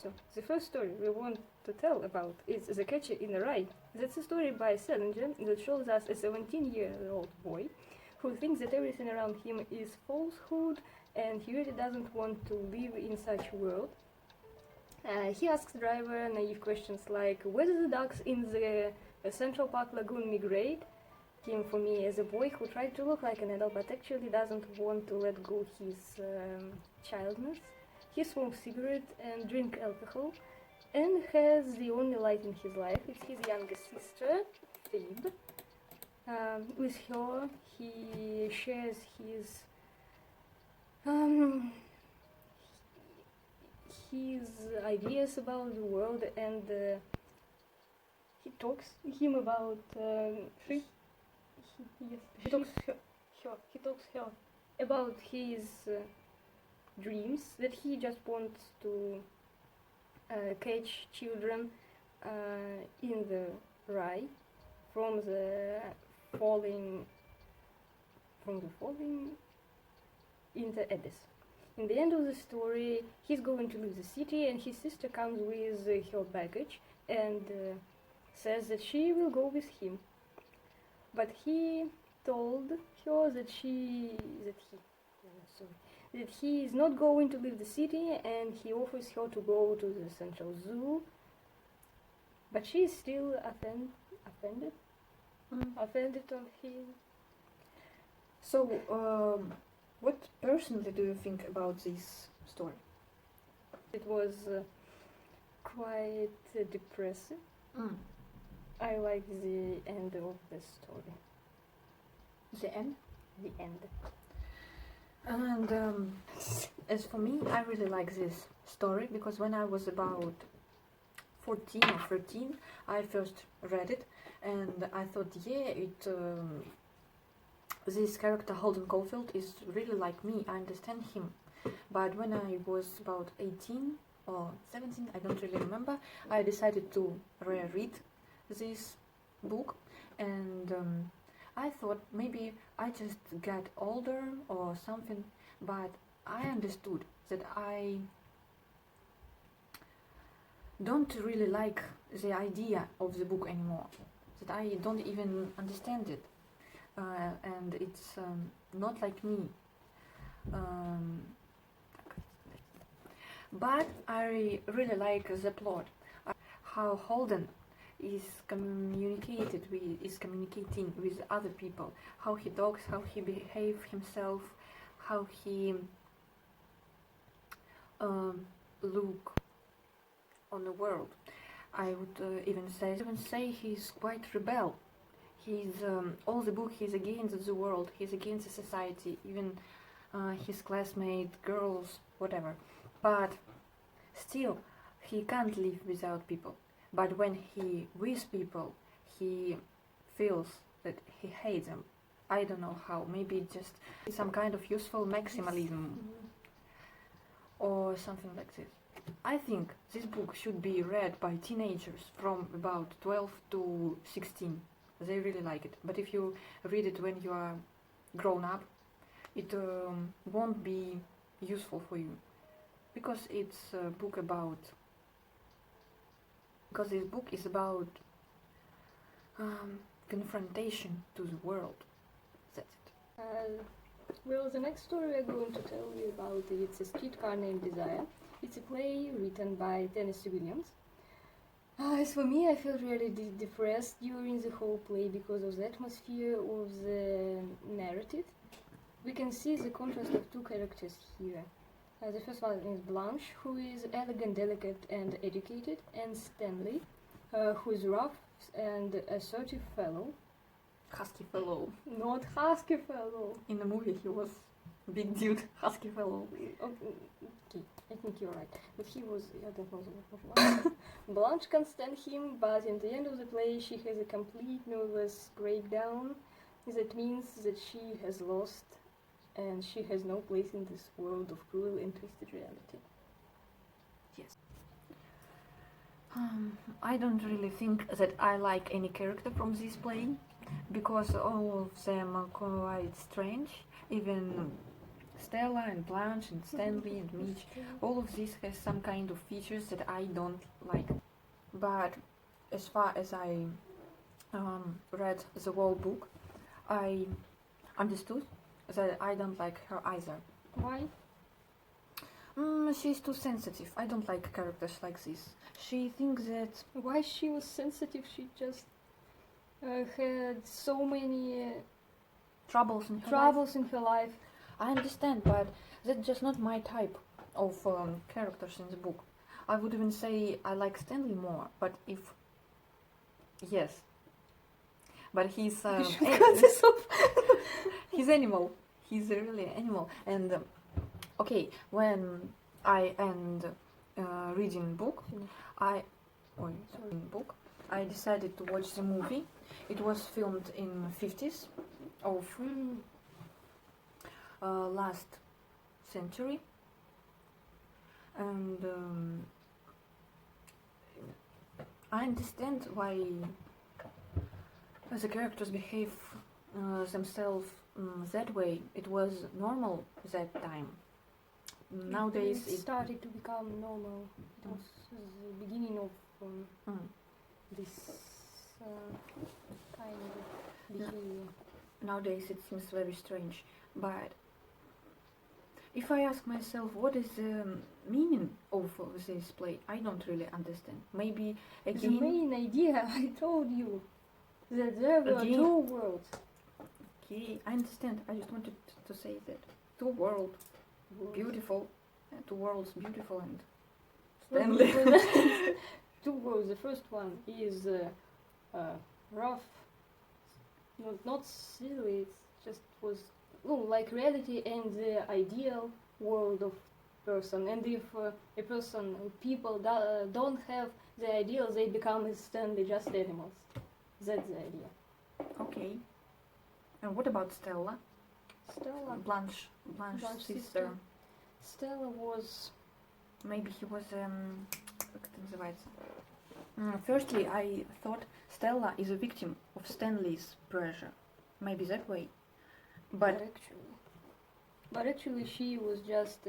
So, the first story we want to tell about is The Catcher in the Rye. That's a story by Salinger that shows us a 17-year-old boy who thinks that everything around him is falsehood and he really doesn't want to live in such a world. He asks the driver naive questions like whether the ducks in the Central Park Lagoon migrate. Him, for me, as a boy who tried to look like an adult but actually doesn't want to let go his childness. He smokes cigarettes and drinks alcohol and has the only light in his life. It's his younger sister, Phoebe. With her, he shares his ideas about the world, and he talks him about he talks her about his dreams, that he just wants to catch children in the rye from the falling in the abyss. In the end of the story, he's going to leave the city, and his sister comes with her baggage and says that she will go with him. But he told her that he is not going to leave the city, and he offers her to go to the Central Zoo. But she is still offended on him. So, what personally do you think about this story? It was quite depressing. I like the end of the story. The end? The end. And as for me, I really like this story because when I was about 14 or 13, I first read it, and I thought, yeah, this character Holden Caulfield is really like me. I understand him. But when I was about 18 or 17, I don't really remember, I decided to reread this book, and I thought maybe I just got older or something, but I understood that I don't really like the idea of the book anymore, that I don't even understand it, and it's not like me. But I really like the plot, how Holden is communicating with other people, how he talks, how he behaves himself, how he look on the world. I would even say he's quite rebel. He's all the book he's against the world, he's against the society, even his classmate girls, whatever. But still, he can't live without people. But when he with people, he feels that he hates them. I don't know how. Maybe just some kind of useful maximalism or something like this. I think this book should be read by teenagers from about 12 to 16. They really like it. But if you read it when you are grown up, it won't be useful for you. Because it's a book about... Because this book is about confrontation to the world. That's it. Well, the next story we're going to tell you about, it's A Streetcar Named Desire. It's a play written by Tennessee Williams. As for me, I felt really depressed during the whole play because of the atmosphere of the narrative. We can see the contrast of two characters here. The first one is Blanche, who is elegant, delicate and educated, and Stanley, who is rough and assertive fellow. Husky fellow. Not husky fellow. In the movie he was big dude, husky fellow. Okay, I think you're right. But he was, I don't know the word. Blanche can stand him, but in the end of the play she has a complete nervous breakdown. That means that she has lost and she has no place in this world of cruel and twisted reality. Yes. I don't really think that I like any character from this play, because all of them are quite strange. Even Stella and Blanche and Stanley and Mitch. All of this has some kind of features that I don't like. But as far as I read the whole book, I understood that I don't like her either. Why? She's too sensitive. I don't like characters like this. She thinks that Why she was sensitive? She just had so many troubles in her life. troubles in her life. I understand, but that's just not my type of characters in the book. I would even say I like Stanley more, but if yes, but he's You should cut this off. he's animal. He's really animal. And okay, when I end reading book, I decided to watch the movie. It was filmed in 50s of last century, and I understand why the characters behave themselves that way. It was normal that time. Nowadays it started to become normal. It was the beginning of this kind of behavior. Nowadays it seems very strange, but if I ask myself what is the meaning of this play, I don't really understand. Maybe The again, main idea, I told you, that there were Again. two worlds. okay, I understand. I just wanted to say that two worlds beautiful, two worlds beautiful and Stanley. Two worlds. The first one is rough, not silly. It just was like reality and the ideal world of person. And if a person, people don't have the ideal, they become instantly just animals. That's the idea. Okay. And what about Stella? Stella. Blanche's Blanche's sister. sister. Stella was. Maybe he was как это называется? Firstly, I thought Stella is a victim of Stanley's pressure. Maybe that way. But But actually, she was just.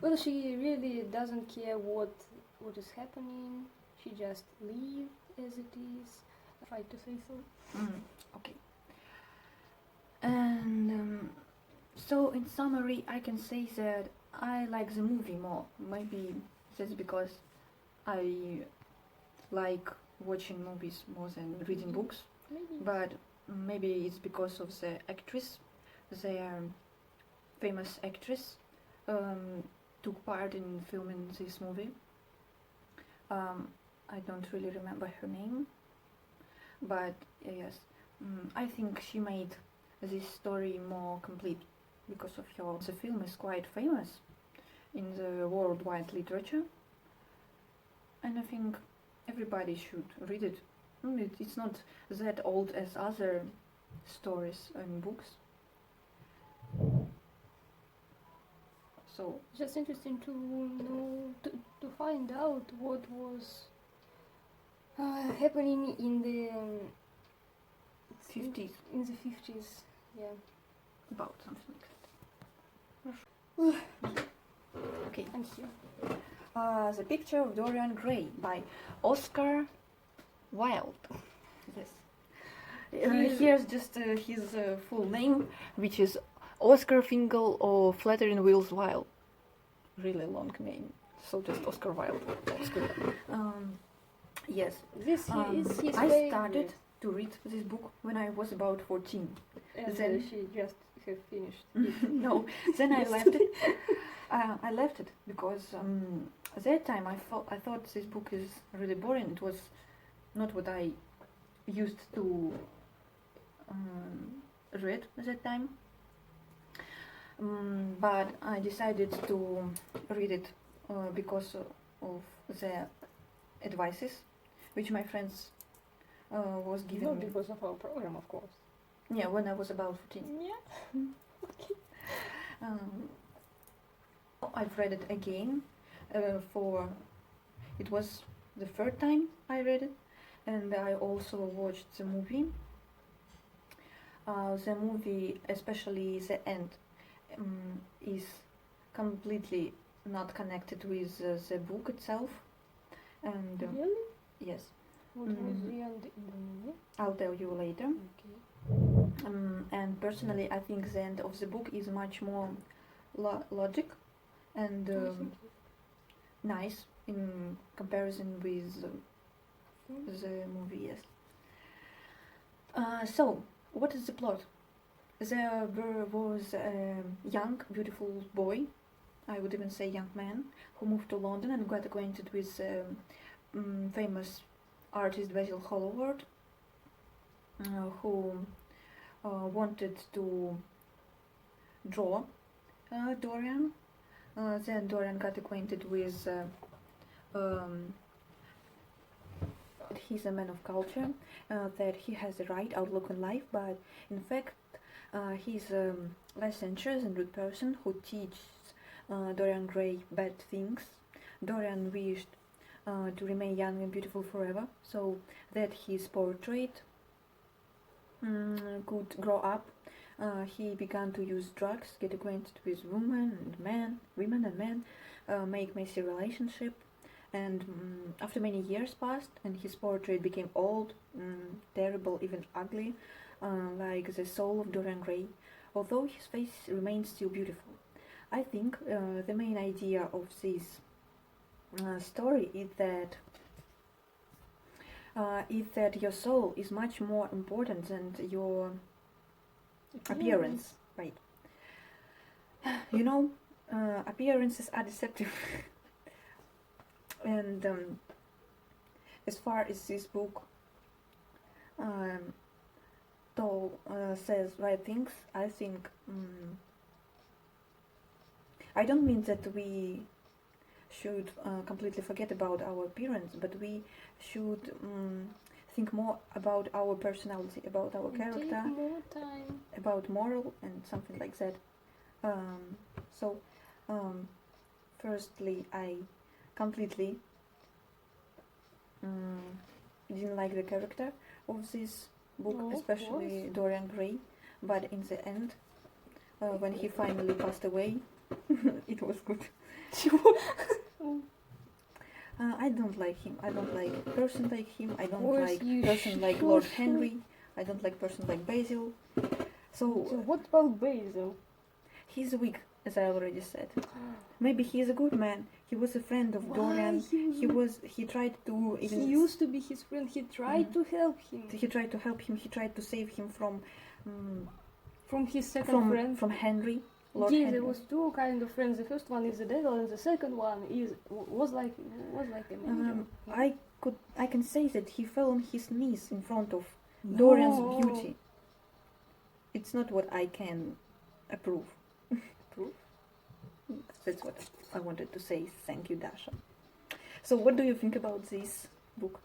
Well, she really doesn't care what is happening. She just leave as it is. I tried to say so. okay. And so, in summary, I can say that I like the movie more. Maybe that's because I like watching movies more than reading books. Maybe. But maybe it's because of the actress. The famous actress took part in filming this movie. I don't really remember her name, but yes, I think she made this story more complete because of her. The film is quite famous in the worldwide literature, and I think everybody should read it. It's not that old as other stories and books. So Just interesting to know, to find out what was happening in the 50s, in the 50s. Yeah. about something like that. Okay. I'm here. The Picture of Dorian Gray by Oscar Wilde. Yes. Here's just his full name, which is Oscar Fingal or Flattering Wills Wilde. Really long name. So just Oscar Wilde. Oscar. Yes. This is his I favorite. started to read this book when I was about 14. And then- she just have finished. No, then I left it. I left it because at that time I thought this book is really boring. It was not what I used to read at that time. But I decided to read it because of the advices which my friends was giving Not me. because of our program, of course. Yeah, when I was about 14. Yeah. Okay. I've read it again for it was the third time I read it, and I also watched the movie. The movie, especially the end, is completely not connected with the book itself. And Really? yes, What was the end in the movie? I'll tell you later. Okay. And personally, I think the end of the book is much more logic and nice in comparison with the movie. Yes. So, what is the plot? There was a young, beautiful boy, I would even say young man, who moved to London and got acquainted with famous artist Basil Hallward, who wanted to draw Dorian. Then Dorian got acquainted with he's a man of culture, that he has the right outlook on life, but in fact he's a licentious and rude person who teaches Dorian Gray bad things. Dorian wished to remain young and beautiful forever, so that his portrait could grow up. He began to use drugs, get acquainted with women and men, make messy relationship, and after many years passed and his portrait became old, terrible, even ugly, like the soul of Dorian Gray, although his face remains still beautiful. I think the main idea of this story is that your soul is much more important than your appearance, right? You know, appearances are deceptive. And as far as this book says right things, I think I don't mean that we should completely forget about our appearance, but we should think more about our personality, about our character, take more time. about moral and something like that. Firstly, I completely didn't like the character of this book, No, of especially course. Dorian Gray, but in the end, when he finally passed away, it was good. I don't like him. I don't like person like him. I don't course like you person like should. Lord Henry. I don't like person like Basil. So So what about Basil? he's weak, as I already said. Maybe he is a good man. He was a friend of Dorian. He tried to even. He used to be his friend. He tried to help him. He tried to help him. He tried to save him from From his second friend. from Henry. Lord Yes, Henry. there was two kind of friends. The first one is the devil, and the second one was like an angel. I can say that he fell on his knees in front of Dorian's No. beauty. It's not what I can approve. Proof? That's what I wanted to say. Thank you, Dasha. So, what do you think about this book?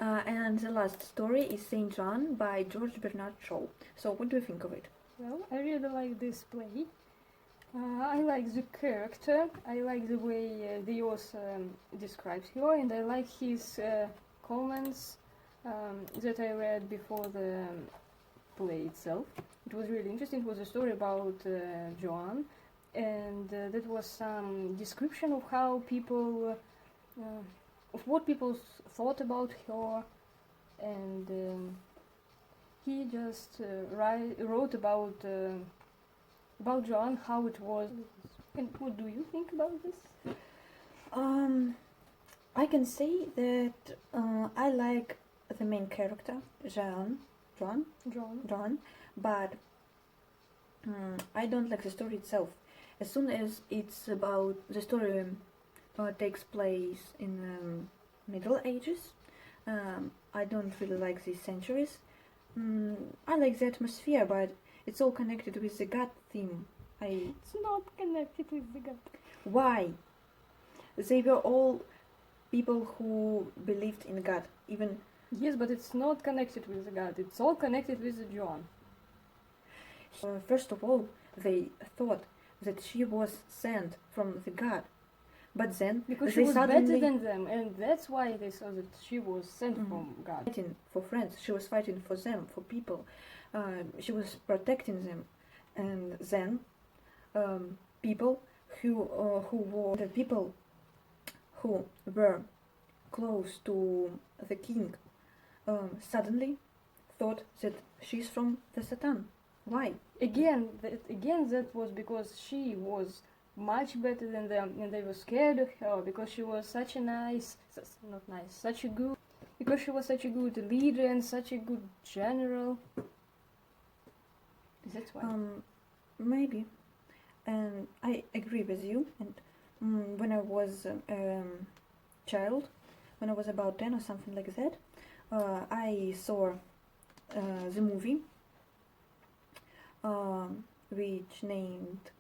And the last story is Saint John by George Bernard Shaw. So, what do you think of it? Well, I really like this play. I like the character. I like the way the author describes her, and I like his comments that I read before the play itself. It was really interesting. It was a story about Joan, and that was some description of how people, of what people thought about her, and he just wrote about Joan, how it was. And what do you think about this? I can say that I like the main character, John, but I don't like the story itself. As soon as it's about the story takes place in Middle Ages, I don't really like these centuries. I like the atmosphere, but it's all connected with the God theme. It's not connected with the God. Why? They were all people who believed in God, even. Yes, but it's not connected with the God. It's all connected with the Joan. First of all, they thought that she was sent from the God, but then Because she they was suddenly better than them, and that's why they saw that she was sent from God. fighting for friends. She was fighting for them, for people. She was protecting them, and then people who were the people who were close to the king suddenly thought that she's from the Satan. Why? Again, that was because she was much better than them, and they were scared of her because she was such a because she was such a good leader and such a good general. That's why. Maybe, and I agree with you. And when I was child, when I was about 10 or something like that, I saw the movie which named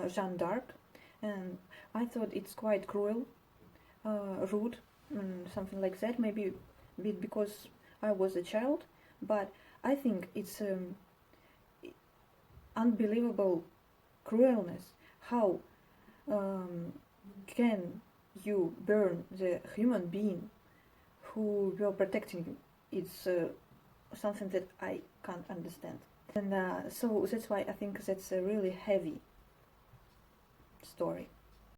Jeanne d'Arc, and I thought it's quite cruel, rude, something like that. Maybe a bit because I was a child, but I think it's unbelievable cruelness. How can you burn the human being who were protecting you? It's something that I can't understand. And so that's why I think that's a really heavy story.